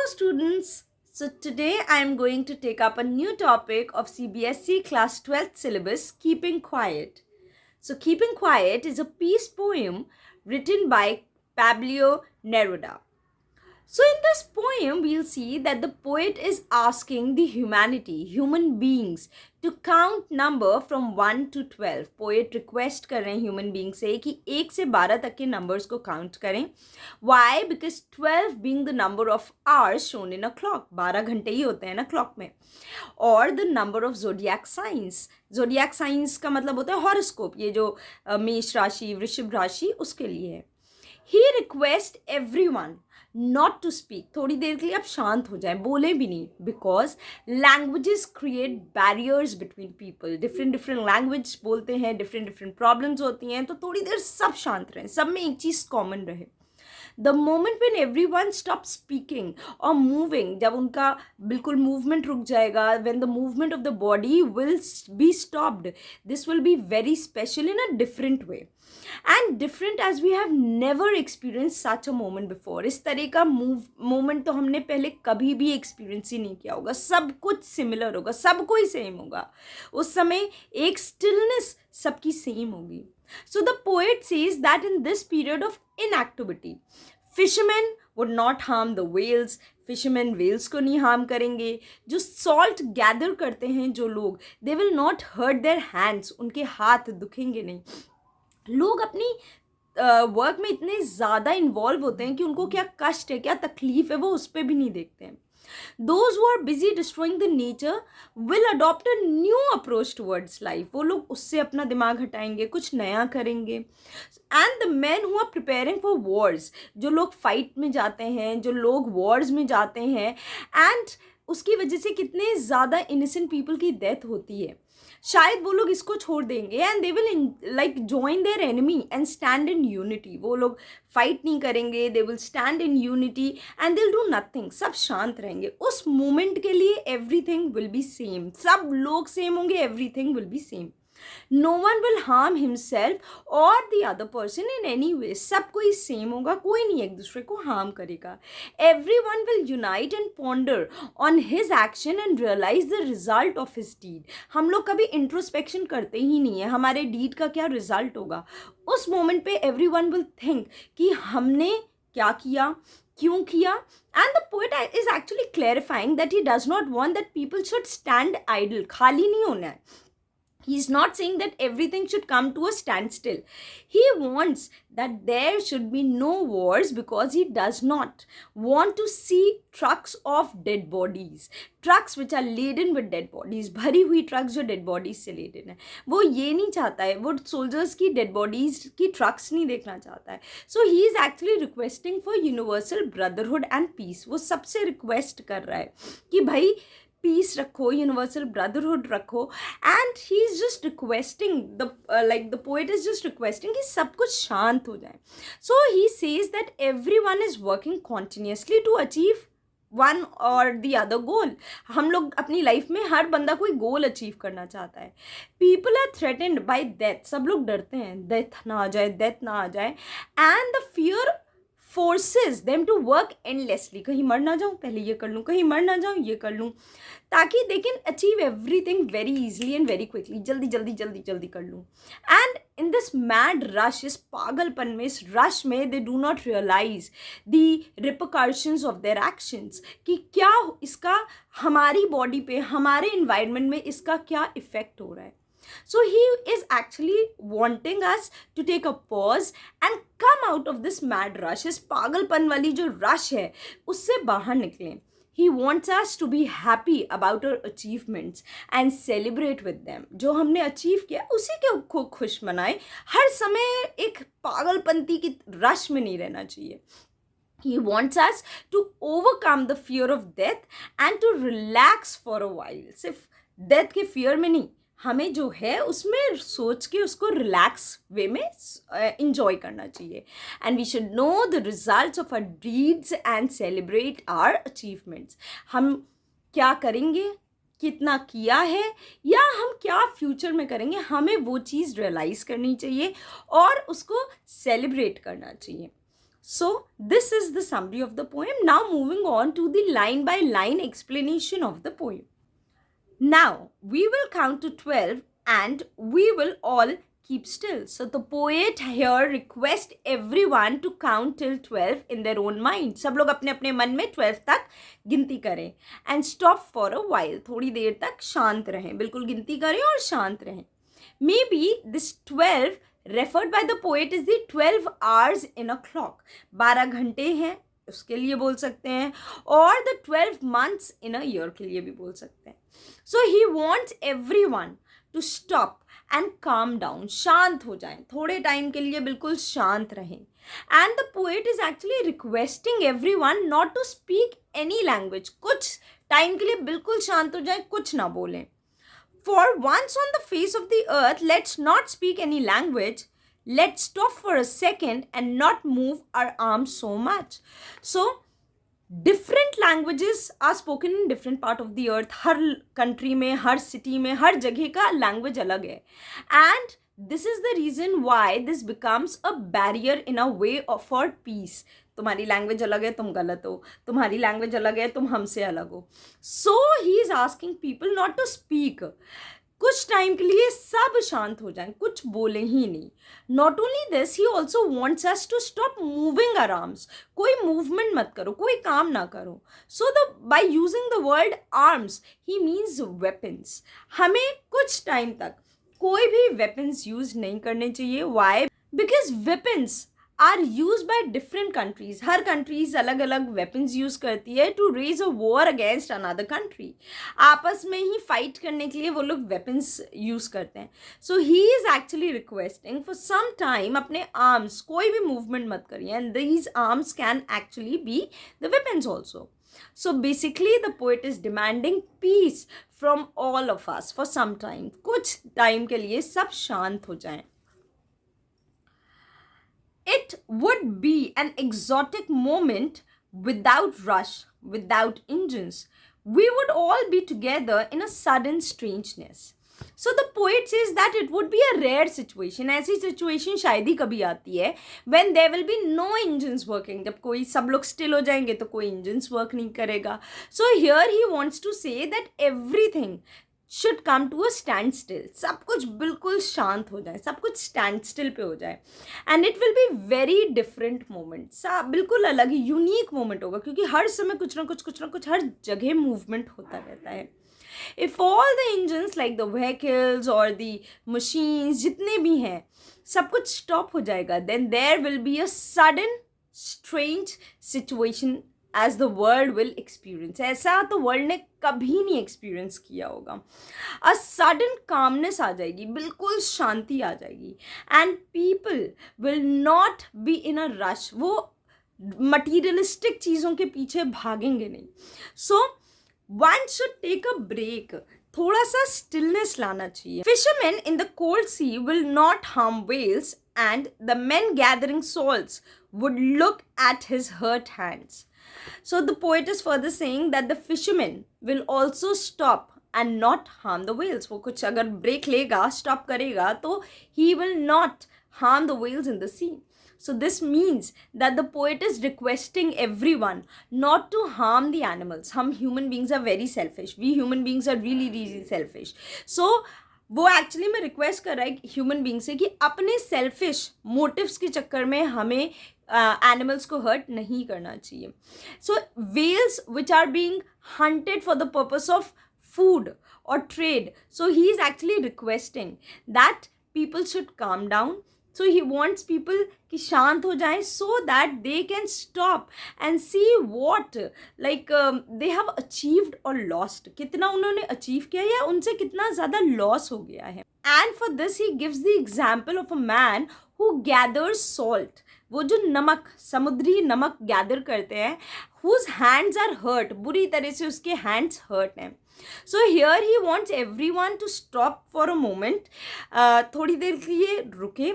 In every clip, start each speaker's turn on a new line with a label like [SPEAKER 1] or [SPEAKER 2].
[SPEAKER 1] students. So today I am going to take up a new topic of CBSE class 12th syllabus, Keeping Quiet. So Keeping Quiet is a peace poem written by Pablo Neruda. So in this poem, we'll see that the poet is asking the human beings, to count number from 1 to 12. Poet request कर रहे हैं human beings से कि 1 से 12 तक के numbers को count करें. Why? Because 12 being the number of hours shown in a clock. 12 घंटे ही होते हैं ना clock में. और the number of zodiac signs. Zodiac signs का मतलब होता है horoscope. ये जो मेष राशि, वृषभ राशि, उसके लिए है. He requests everyone not to speak. थोड़ी देर के लिए आप शांत हो जाएं, बोले भी नहीं, because languages create barriers between people. different language बोलते हैं, different problems होती हैं, तो थोड़ी देर सब शांत रहें, सब में एक चीज़ कॉमन रहे. The moment when everyone stops speaking or moving, जब उनका बिल्कुल movement रुक जाएगा, when the movement of the body will be stopped, this will be very special in a different way. And different as we have never experienced such a moment before. इस तरह का moment तो हमने पहले कभी भी experience ही नहीं किया होगा. सब कुछ similar होगा, सब कोई same होगा. उस समय एक stillness सबकी same होगी. So the poet says that in this period of inactivity, fishermen would not harm the whales. Fishermen whales को नहीं harm करेंगे. जो salt gather करते हैं जो लोग, they will not hurt their hands. उनके हाथ दुखेंगे नहीं. लोग अपनी वर्क में इतने ज़्यादा इन्वॉल्व होते हैं कि उनको क्या कष्ट है, क्या तकलीफ है, वो उस पर भी नहीं देखते हैं. Those who are busy destroying the nature will adopt a new approach towards life. वो लोग उससे अपना दिमाग हटाएंगे, कुछ नया करेंगे. And the men who are preparing for wars, जो लोग फाइट में जाते हैं, जो लोग wars में जाते हैं, and उसकी वजह से कितने ज़्यादा innocent people की डेथ होती है, शायद वो लोग इसको छोड़ देंगे and they will like join their enemy and stand in unity. वो लोग फाइट नहीं करेंगे, they will stand in unity and they'll do nothing. सब शांत रहेंगे. उस मोमेंट के लिए everything will be same. सब लोग सेम होंगे, everything will be same. No one will harm himself or the other person in any way. सब कोई सेम होगा, कोई नहीं एक दूसरे को हार्म करेगा. Everyone will unite and ponder on his action and realize the result of his deed. हम लोग कभी इंट्रोस्पेक्शन करते ही नहीं है, हमारे डीड का क्या रिजल्ट होगा. उस मोमेंट पे everyone will think कि हमने क्या किया, क्यों किया. And the poet is actually clarifying that he does not want that people should stand idle. खाली नहीं होना है. He's not saying that everything should come to a standstill. He wants that there should be no wars because he does not want to see trucks of dead bodies. Trucks which are laden with dead bodies. भरी हुई trucks जो dead bodies से laden है. वो ये नहीं चाहता है, वो soldiers की dead bodies की trucks नहीं देखना चाहता है. So he is actually requesting for universal brotherhood and peace. वो सबसे request कर रहा है कि भाई पीस रखो, यूनिवर्सल ब्रदरहुड रखो. And he is just requesting the poet is just requesting कि सब कुछ शांत हो जाए. So he says that everyone is working continuously to achieve one or the other goal. हम लोग अपनी लाइफ में हर बंदा कोई गोल अचीव करना चाहता है. People are threatened by death. सब लोग डरते हैं डेथ ना आ जाए, डेथ ना आ जाए. And the fear forces them to work endlessly. कहीं मर ना जाऊँ, पहले ये कर लूँ, कहीं मर ना जाऊँ, ये कर लूँ, ताकि they can achieve everything very easily and very quickly. जल्दी जल्दी जल्दी जल्दी कर लूँ. And in this mad rush, इस पागलपन में, इस rush में, they do not realize the repercussions of their actions. कि क्या इसका हमारी बॉडी पे, हमारे environment में इसका क्या इफेक्ट हो रहा है. So he is actually wanting us to take a pause and come out of this mad rush. इस पागलपन वाली जो rush है, उससे बाहर निकलें. He wants us to be happy about our achievements and celebrate with them. जो हमने अचीव किया उसी को खुश मनाएं. हर समय एक पागलपंती की रश में नहीं रहना चाहिए. He wants us to overcome the fear of death and to relax for a while. सिर्फ death के fear में नहीं, हमें जो है उसमें सोच के उसको रिलैक्स वे में इंजॉय करना चाहिए. And we should know the results of our deeds and celebrate our achievements. हम क्या करेंगे, कितना किया है, या हम क्या फ्यूचर में करेंगे, हमें वो चीज़ रियलाइज़ करनी चाहिए और उसको सेलिब्रेट करना चाहिए. So this is the summary of the poem. Now moving on to the line by line explanation of the poem. Now we will count to 12 and we will all keep still. So the poet here requests everyone to count till 12 in their own mind. सब लोग अपने अपने मन में 12 तक गिनती करें and stop for a while. थोड़ी देर तक शांत रहें, बिल्कुल गिनती करें और शांत रहें. Maybe this 12 referred by the poet is the 12 hours in a clock. 12 घंटे हैं उसके लिए बोल सकते हैं, और the 12 months in a year के लिए भी बोल सकते हैं. So he wants everyone to stop and calm down. शांत हो जाएं, थोड़े टाइम के लिए बिल्कुल शांत रहें. And the poet is actually requesting everyone not to speak any language. कुछ टाइम के लिए बिल्कुल शांत हो जाएं, कुछ ना बोलें. For once on the face of the earth, let's not speak any language. Let's stop for a second and not move our arms so much. So, different languages are spoken in different part of the earth. Her country में, हर city में, हर जगह का language अलग है. And this is the reason why this becomes a barrier in a way for peace. तुम्हारी language अलग है, तुम गलत हो. तुम्हारी लैंग्वेज अलग है, तुम हमसे अलग हो. So he is asking people not to speak. कुछ टाइम के लिए सब शांत हो जाएं, कुछ बोले ही नहीं. Not only this, he also wants us to stop moving our arms. कोई मूवमेंट मत करो, कोई काम ना करो. So the by using the word arms he means weapons. हमें कुछ टाइम तक कोई भी वेपन्स यूज नहीं करने चाहिए. Why? Because weapons are use by different countries. हर कंट्रीज अलग अलग वेपन्स यूज करती है to raise a war against another country. आपस में ही फाइट करने के लिए वो लोग वेपन्स यूज करते हैं. So he is actually requesting for some time अपने आर्म्स, कोई भी मूवमेंट मत करिए, and these arms can actually be the weapons also. So basically the poet is demanding peace from all of us for some time. कुछ time के लिए सब शांत हो जाएं. It would be an exotic moment without rush, without engines. We would all be together in a sudden strangeness. So the poet says that it would be a rare situation. ऐसी situation शायद ही कभी आती है when there will be no engines working. जब कोई सब लोग still हो जाएंगे तो कोई engines work नहीं करेगा. So here he wants to say that everything should come to a standstill. सब कुछ बिल्कुल शांत हो जाए, सब कुछ standstill पे हो जाए. And it will be very different moment. बिल्कुल अलग ही यूनिक मोमेंट होगा, क्योंकि हर समय कुछ ना कुछ हर जगह मूवमेंट होता रहता है. If all the engines like the vehicles or the machines जितने भी हैं सब कुछ stop हो जाएगा, then there will be a sudden strange situation as the world will experience. ऐसा तो वर्ल्ड ने कभी नहीं एक्सपीरियंस किया होगा. A sudden calmness आ जाएगी, बिल्कुल शांति आ जाएगी. And people will not be in a rush. वो मटीरियलिस्टिक चीज़ों के पीछे भागेंगे नहीं. So one should take a break. थोड़ा सा स्टिलनेस लाना चाहिए. Fishermen in the cold sea will not harm whales, and the men gathering salts would look at his hurt hands. So the poet is further saying that the fisherman will also stop and not harm the whales. वो कुछ अगर break लेगा, stop करेगा, तो he will not harm the whales in the sea. So this means that the poet is requesting everyone not to harm the animals. हम human beings are very selfish. We human beings are really really selfish. So वो actually में request कर रहा है human being से कि अपने selfish motives के चक्कर में हमें एनिमल्स को हर्ट नहीं करना चाहिए. So whales which are being hunted for the purpose of food और trade, so he is actually requesting that people should calm down. So he wants people कि शांत हो जाएं so that they can stop and see what they have achieved or lost. कितना उन्होंने achieve किया या उनसे कितना ज़्यादा loss हो गया है. And for this he gives the example of a man who gathers salt. वो जो नमक, समुद्री नमक गैदर करते हैं, whose hands are hurt, बुरी तरह से उसके hands hurt हैं. So here he wants everyone to stop for a moment, थोड़ी देर के लिए रुके,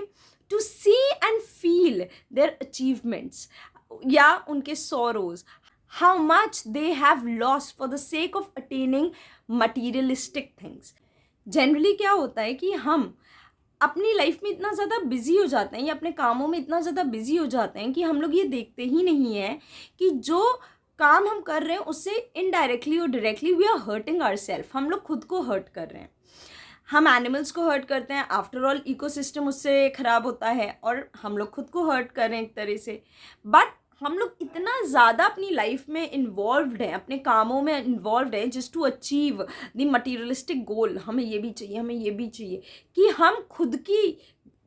[SPEAKER 1] to see and feel their achievements या उनके sorrows, how much they have lost for the sake of attaining materialistic things. Generally क्या होता है कि हम अपनी लाइफ में इतना ज़्यादा बिजी हो जाते हैं या अपने कामों में इतना ज़्यादा बिजी हो जाते हैं कि हम लोग ये देखते ही नहीं हैं कि जो काम हम कर रहे हैं उससे इनडायरेक्टली और directly we are hurting ourself, हम लोग खुद को हर्ट कर रहे हैं। हम एनिमल्स को हर्ट करते हैं, आफ्टर ऑल इकोसिस्टम उससे ख़राब होता है, और हम लोग खुद को हर्ट कर रहे हैं एक तरह से। बट हम लोग इतना ज़्यादा अपनी लाइफ में इन्वॉल्व्ड हैं, अपने कामों में इन्वॉल्व्ड हैं just to achieve the materialistic goal, हमें ये भी चाहिए, हमें ये भी चाहिए, कि हम खुद की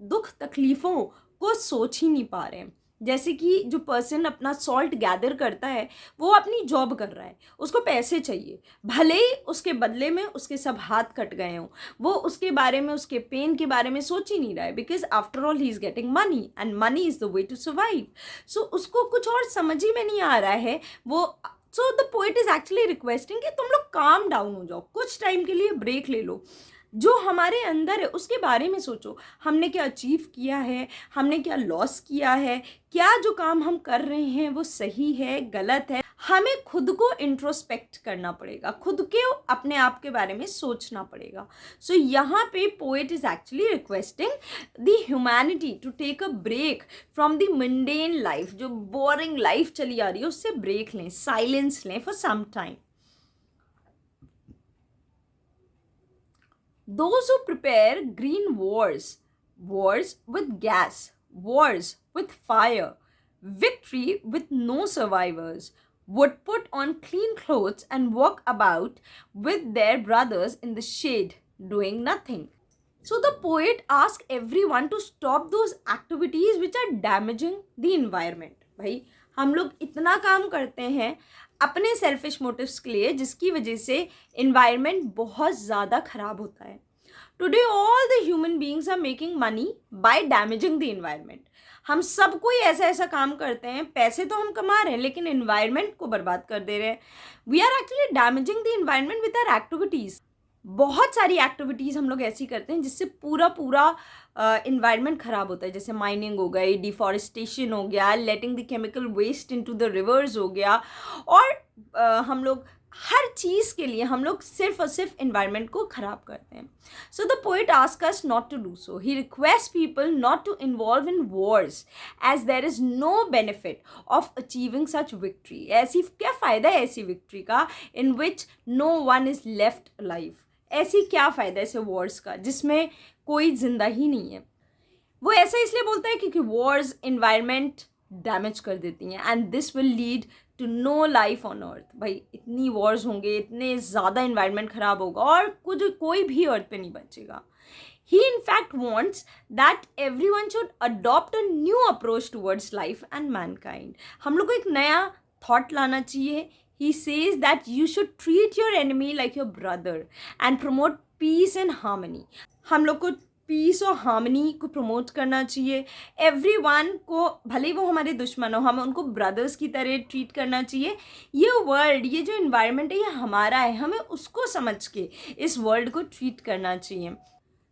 [SPEAKER 1] दुख तकलीफ़ों को सोच ही नहीं पा रहे हैं। जैसे कि जो पर्सन अपना सॉल्ट गैदर करता है वो अपनी जॉब कर रहा है, उसको पैसे चाहिए, भले ही उसके बदले में उसके सब हाथ कट गए हों, वो उसके बारे में, उसके पेन के बारे में सोच ही नहीं रहा है, because after all he is getting money and money is the way to survive. So उसको कुछ और समझ ही में नहीं आ रहा है वो। सो the poet is actually requesting कि तुम लोग काम डाउन हो जाओ, कुछ टाइम के लिए ब्रेक ले लो, जो हमारे अंदर है उसके बारे में सोचो, हमने क्या अचीव किया है, हमने क्या लॉस किया है, क्या जो काम हम कर रहे हैं वो सही है, गलत है। हमें खुद को इंट्रोस्पेक्ट करना पड़ेगा, खुद के अपने आप के बारे में सोचना पड़ेगा। सो यहाँ पे poet is actually requesting the humanity to take a break from the mundane life, जो बोरिंग लाइफ चली आ रही है उससे ब्रेक लें, साइलेंस लें for some time. Those who prepare green wars, wars with gas, wars with fire, victory with no survivors, would put on clean clothes and walk about with their brothers in the shade, doing nothing. So the poet asks everyone to stop those activities which are damaging the environment. भाई हम लोग इतना काम करते हैं अपने selfish motives के लिए जिसकी वजह से इन्वायरमेंट बहुत ज़्यादा ख़राब होता है। Today all the human beings are making money by damaging the environment. हम सब कोई ऐसा ऐसा काम करते हैं, पैसे तो हम कमा रहे हैं लेकिन इन्वायरमेंट को बर्बाद कर दे रहे हैं। We are actually damaging the environment with our activities. बहुत सारी एक्टिविटीज़ हम लोग ऐसी करते हैं जिससे पूरा इन्वायरमेंट ख़राब होता है, जैसे माइनिंग हो गई, डिफॉरेस्टेशन हो गया, letting the chemical waste into the rivers हो गया, और हम लोग हर चीज़ के लिए हम लोग सिर्फ और सिर्फ इन्वायरमेंट को ख़राब करते हैं। So the poet ask us not to do so. He request people not to involve in wars as there is no benefit of achieving such victory. ऐसी क्या फ़ायदा है ऐसी विक्ट्री का in which no one is left alive. ऐसी क्या फ़ायदा है ऐसे वॉर्स का जिसमें कोई जिंदा ही नहीं है। वो ऐसा इसलिए बोलता है क्योंकि वॉर्स इन्वायरमेंट डैमेज कर देती हैं and this will lead to no life on earth. भाई इतनी वॉर्स होंगे, इतने ज़्यादा इन्वायरमेंट ख़राब होगा और कोई भी अर्थ पे नहीं बचेगा। He in fact wants that everyone should adopt a new approach towards life and mankind. हम लोग को एक नया thought लाना चाहिए। He says that you should treat your enemy like your brother and promote peace and harmony. हम लोग को पीस और हार्मनी को प्रमोट करना चाहिए। एवरीवन को, भले ही वो हमारे दुश्मन हो, हमें उनको ब्रदर्स की तरह ट्रीट करना चाहिए। ये वर्ल्ड, ये जो इन्वायरमेंट है ये हमारा है, हमें उसको समझ के इस वर्ल्ड को ट्रीट करना चाहिए।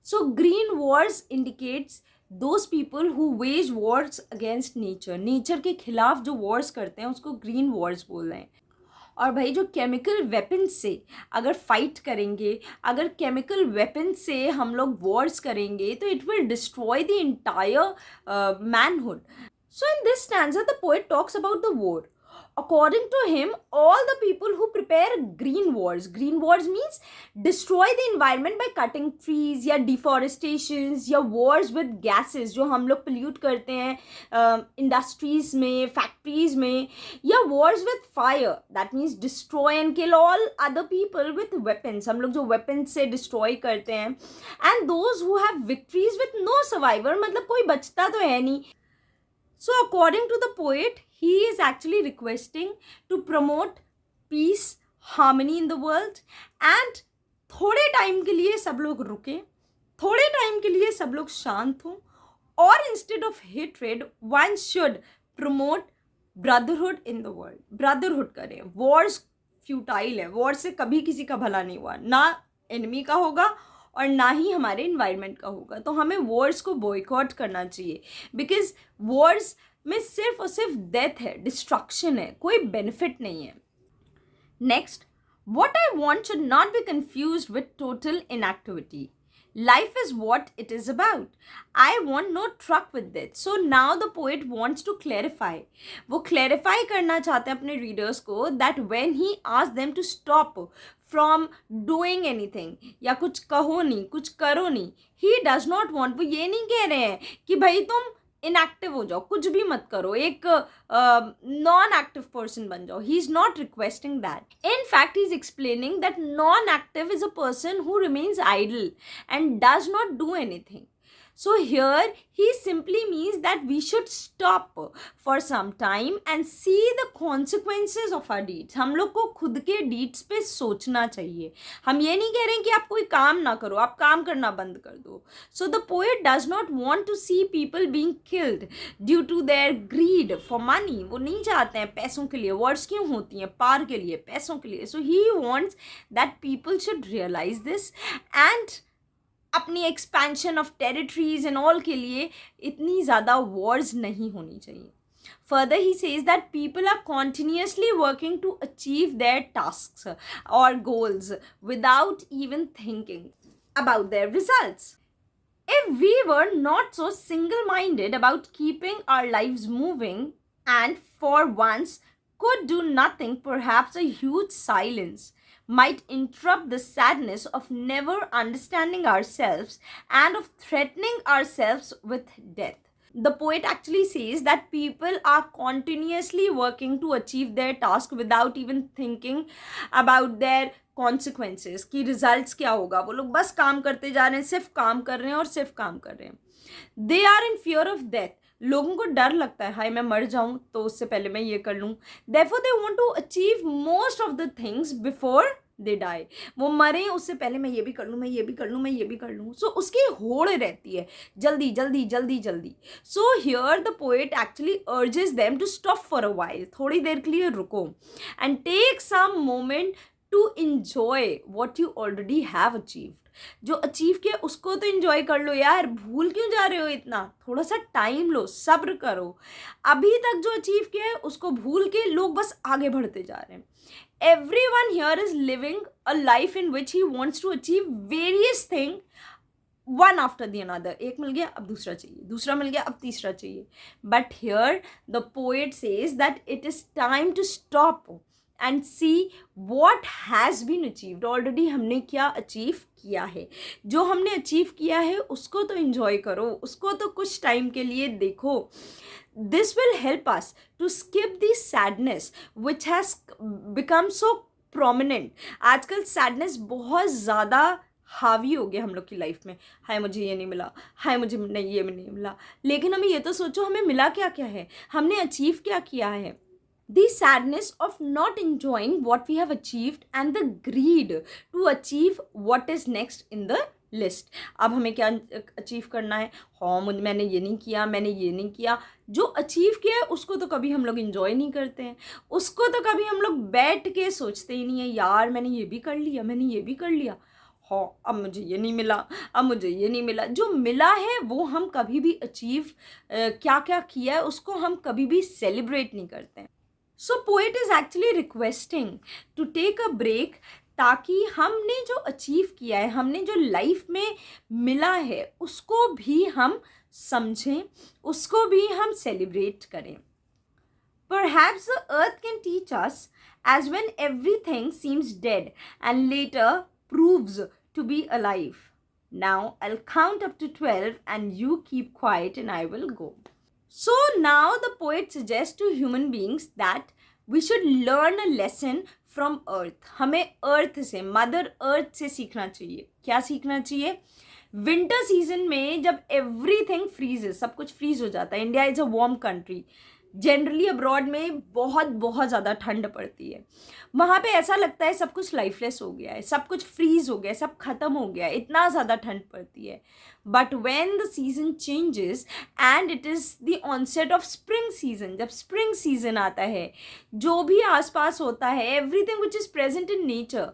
[SPEAKER 1] So green wars indicates those people who wage wars against nature. Nature के खिलाफ जो वॉर्स करते हैं उसको ग्रीन वॉर्स बोल रहे हैं। और भाई जो केमिकल वेपन से अगर फाइट करेंगे, अगर केमिकल वेपन से हम लोग वॉर्स करेंगे तो it will destroy the entire manhood. So in this stanza the poet talks about the war. According to him, all the people who prepare green wars means destroy the environment by cutting trees या deforestations या wars with gases जो हम लोग pollute करते हैं industries में, factories में, या wars with fire that means destroy and kill all other people with weapons, हम लोग जो weapons से destroy करते हैं, and those who have victories with no survivor, मतलब कोई बचता तो है नहीं। So according to the poet, he is actually requesting to promote peace, harmony in the world, and थोड़े टाइम के लिए सब लोग रुके, थोड़े टाइम के लिए सब लोग शांत हों, और instead of hatred, one should promote brotherhood in the world. brotherhood करें। wars futile है, war से कभी किसी का भला नहीं हुआ, ना enemy का होगा और ना ही हमारे इन्वायरमेंट का होगा। तो हमें वॉर्स को बॉयकॉट करना चाहिए, बिकॉज वॉर्स में सिर्फ और सिर्फ डेथ है, डिस्ट्रक्शन है, कोई बेनिफिट नहीं है। Next, what I want should not be confused with total inactivity. Life is what it is about. I want no truck with it. So now the poet wants to clarify. वो clarify करना चाहते हैं अपने readers को that when he asks them to stop from doing anything या कुछ कहो नहीं, कुछ करो नहीं, he does not want, वो ये नहीं कह रहे हैं कि भाई तुम इनएक्टिव हो जाओ, कुछ भी मत करो, एक नॉन एक्टिव पर्सन बन जाओ. He is not requesting that. In fact he is explaining that non active is a person who remains idle and does not do anything. So here he simply means that we should stop for some time and see the consequences of our deeds. हम लोग को खुद के deeds पे सोचना चाहिए. हम ये नहीं कह रहे हैं कि आप कोई काम ना करो, आप काम करना बंद कर दो. So the poet does not want to see people being killed due to their greed for money. वो नहीं चाहते हैं पैसों के लिए. Wars क्यों होती हैं? पार के लिए, पैसों के लिए. So he wants that people should realize this and अपनी expansion of territories and all के लिए इतनी ज़्यादा वॉर्स नहीं होनी चाहिए. Further, he says that people are continuously working to achieve their tasks or goals without even thinking about their results. If we were not so single-minded about keeping our lives moving and for once could do nothing, perhaps a huge silence might interrupt the sadness of never understanding ourselves and of threatening ourselves with death. The poet actually says that people are continuously working to achieve their task without even thinking about their consequences कि results क्या होगा. वो लोग बस काम करते जा रहे हैं, सिर्फ काम कर रहे हैं और सिर्फ काम कर रहे हैं. They are in fear of death. लोगों को डर लगता है, हाय मैं मर जाऊं तो उससे पहले मैं ये कर लूं. Therefore they want to achieve most of the things before they die. वो मरे उससे पहले मैं ये भी कर लूं, मैं ये भी कर लूं, मैं ये भी कर लूं. So उसकी होड़ रहती है जल्दी जल्दी जल्दी जल्दी. So here the poet actually urges them to stop for a while. थोड़ी देर के लिए रुको and take some moment to enjoy what you already have achieved. जो अचीव किया उसको तो एंजॉय कर लो यार, भूल क्यों जा रहे हो इतना. थोड़ा सा टाइम लो, सब्र करो. अभी तक जो अचीव किया है उसको भूल के लोग बस आगे बढ़ते जा रहे हैं. Everyone here is living a life in which he wants to achieve various things one after the another. एक मिल गया अब दूसरा चाहिए, दूसरा मिल गया अब तीसरा चाहिए. But here the poet says that it is time to stop and see what has been achieved. Already हमने क्या अचीव किया है. जो हमने अचीव किया है उसको तो एंजॉय करो, उसको तो कुछ टाइम के लिए देखो. This will help us to skip the sadness which has become so prominent. आजकल sadness बहुत ज़्यादा हावी हो गया हम लोग की लाइफ में. हाय मुझे ये नहीं मिला, हाय मुझे नहीं ये नहीं मिला. लेकिन हमें ये तो सोचो हमें मिला क्या क्या है, हमने अचीव क्या किया है. The sadness of not enjoying what we have achieved and the greed to achieve what is next in the list. अब हमें क्या अचीव करना है. हाँ मैंने ये नहीं किया, मैंने ये नहीं किया. जो अचीव किया है उसको तो कभी हम लोग इन्जॉय नहीं करते हैं, उसको तो कभी हम लोग बैठ के सोचते ही नहीं है यार मैंने ये भी कर लिया, मैंने ये भी कर लिया. हाँ अब मुझे ये नहीं मिला, अब मुझे ये नहीं मिला. जो मिला है वो हम कभी भी अचीव क्या क्या किया है उसको हम कभी भी सेलिब्रेट नहीं करते हैं. So poet is actually requesting to take a break ताकि हमने जो अचीव किया है, हमने जो लाइफ में मिला है उसको भी हम समझें, उसको भी हम सेलिब्रेट करें. Perhaps the earth can teach us as when everything seems dead and later proves to be alive. Now I'll count up to 12 and you keep quiet and I will go. So now the poet suggests to human beings that we should learn a lesson from earth. हमें अर्थ से, mother earth से सीखना चाहिए. क्या सीखना चाहिए. Winter season में जब एवरीथिंग फ्रीजेस, सब कुछ फ्रीज हो जाता है. India is a warm country. Generally abroad में बहुत बहुत ज़्यादा ठंड पड़ती है. वहाँ पे ऐसा लगता है सब कुछ लाइफलेस हो गया है, सब कुछ फ्रीज हो गया है, सब खत्म हो गया है, इतना ज़्यादा ठंड पड़ती है. But when the season changes and it is the onset of spring season, जब स्प्रिंग सीजन आता है, जो भी आसपास होता है, everything which is present in nature,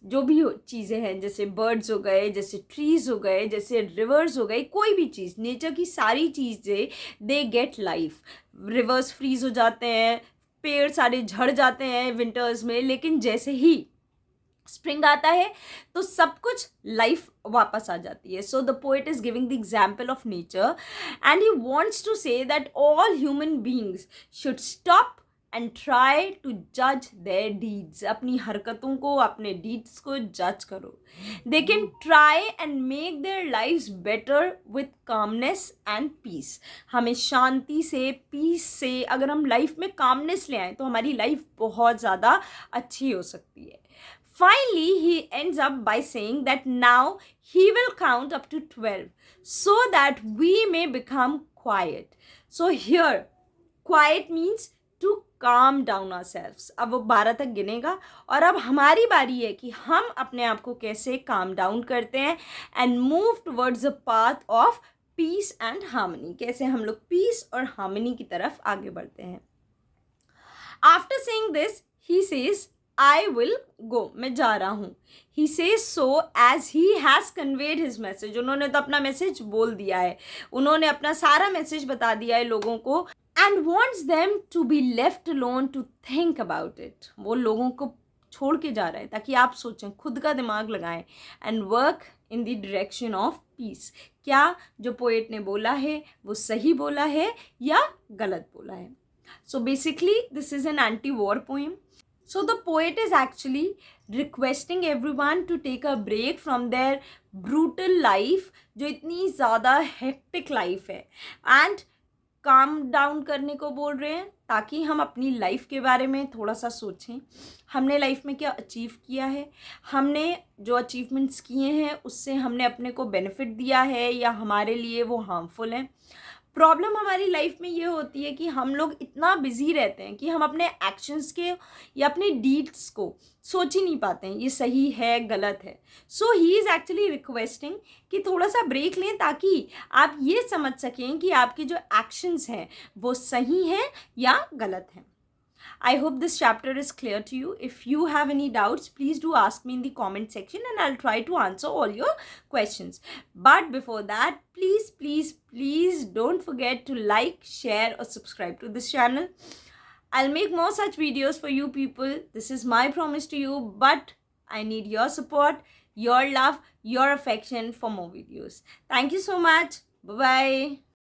[SPEAKER 1] जो भी चीज़ें हैं जैसे बर्ड्स हो गए, जैसे ट्रीज़ हो गए, जैसे रिवर्स हो गई, कोई भी चीज़, नेचर की सारी चीज़ें they get life. Rivers freeze हो जाते हैं, पेड़ सारे झड़ जाते हैं विंटर्स में, लेकिन जैसे ही स्प्रिंग आता है तो सब कुछ लाइफ वापस आ जाती है. So the poet is giving the example of nature and he wants to say that all human beings should stop and try to जज देयर डीड्स. अपनी हरकतों को, अपने डीड्स को जज करो. They can try and make their lives better with calmness and peace. हमें शांति से, पीस से अगर हम लाइफ में कामनेस ले आएँ तो हमारी लाइफ बहुत ज़्यादा अच्छी हो सकती है. Finally, he ends up by saying that now he will count up to 12 so that we may become quiet. So here, quiet means to calm down ourselves. अब वो 12 तक गिनेगा और अब हमारी बारी है कि हम अपने आप को कैसे calm down करते हैं and move towards the path of peace and harmony. कैसे हम लोग peace और harmony की तरफ आगे बढ़ते हैं. After saying this, he says, I will go. मैं जा रहा हूँ. He says so as he has conveyed his message. उन्होंने तो अपना मैसेज बोल दिया है. उन्होंने अपना सारा मैसेज बता दिया है लोगों को and wants them to be left alone to think about it. वो लोगों को छोड़ के जा रहा है ताकि आप सोचें, खुद का दिमाग लगाएं and work in the direction of peace. क्या जो पोएट ने बोला है वो सही बोला है या गलत बोला है. So basically this is an anti-war poem. So the poet is actually requesting everyone to take a break from their brutal life, जो इतनी ज़्यादा hectic life है, and calm down करने को बोल रहे हैं ताकि हम अपनी लाइफ के बारे में थोड़ा सा सोचें. हमने लाइफ में क्या अचीव किया है, हमने जो अचीवमेंट्स किए हैं उससे हमने अपने को बेनिफिट दिया है या हमारे लिए वो हार्मफुल हैं. प्रॉब्लम हमारी लाइफ में ये होती है कि हम लोग इतना बिजी रहते हैं कि हम अपने एक्शंस के या अपने डीड्स को सोच ही नहीं पाते हैं ये सही है गलत है. सो ही इज़ एक्चुअली रिक्वेस्टिंग कि थोड़ा सा ब्रेक लें ताकि आप ये समझ सकें कि आपके जो एक्शंस हैं वो सही हैं या गलत हैं. I hope this chapter is clear to you. If you have any doubts, please do ask me in the comment section and I'll try to answer all your questions. But before that, please don't forget to like, share or subscribe to this channel. I'll make more such videos for you people. This is my promise to you, but I need your support, your love, your affection for more videos. Thank you so much. Bye-bye.